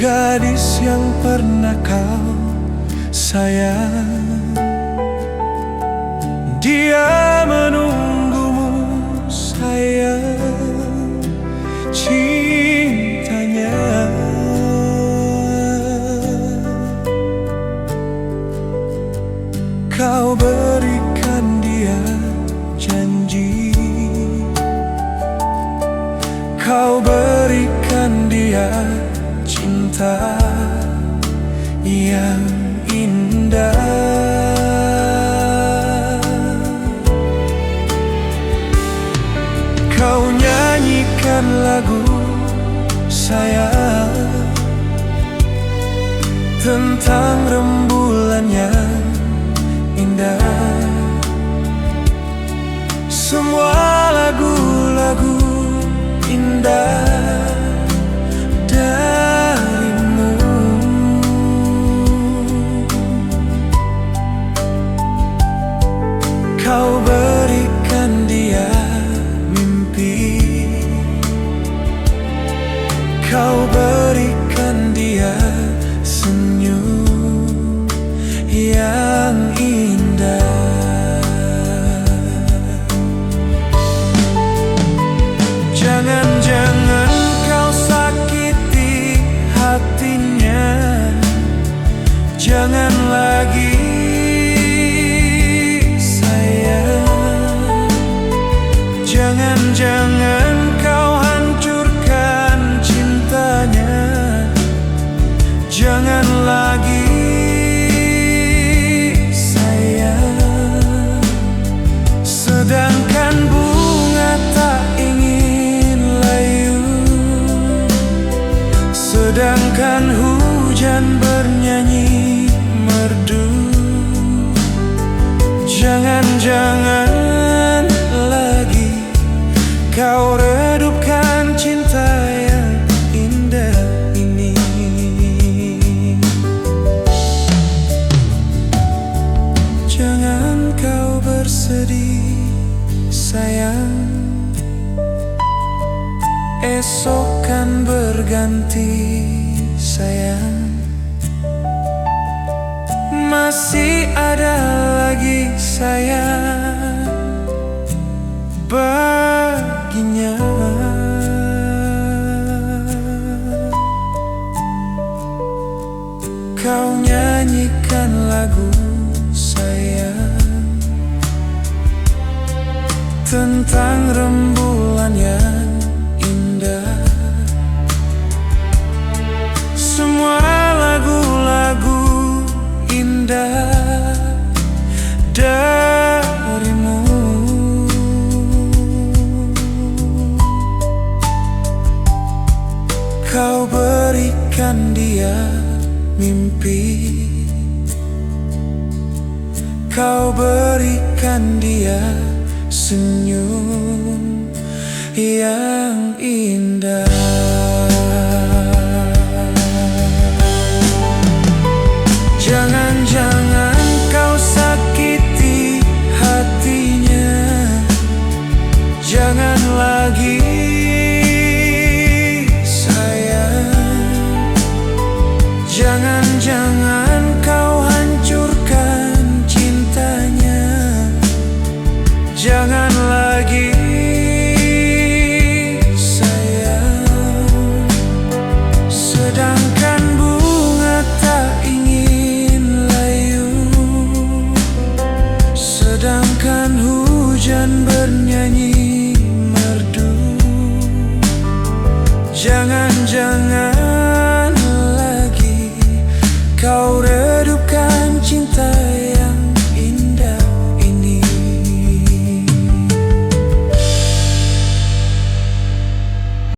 gadis yang pernah kau sayang. Dia menunggumu sayang, cintanya. Kau berikan dia janji, kau berikan dia cinta yang indah. Kau nyanyikan lagu sayang tentang rembulan yang indah. Semua lagu-lagu indah darimu. Kau berikan dia mimpi, kau berikan dia senyum yang indah. Jangan-jangan kau sakiti hatinya, jangan lagi sayang. Jangan-jangan kau hancurkan cintanya, jangan lagi sayang. Sedangkan bunga tak ingin layu, sedangkan hujan bernyanyi merdu. Jangan-jangan lagi kau redupkan cinta yang indah ini. Jangan kau bersedih sayang, esok kan berganti sayang. Masih ada lagi sayang baginya. Kau nyanyikan lagu sayang tentang rembulan yang indah. Semua lagu-lagu indah darimu. Kau berikan dia mimpi, kau berikan dia senyum yang indah. Jangan-jangan kau sakiti hatinya, jangan lagi sayang. Jangan-jangan kau hancurkan cintanya, jangan lagi sayang. Sedangkan bunga tak ingin layu, sedangkan hujan bernyanyi merdu. Jangan-jangan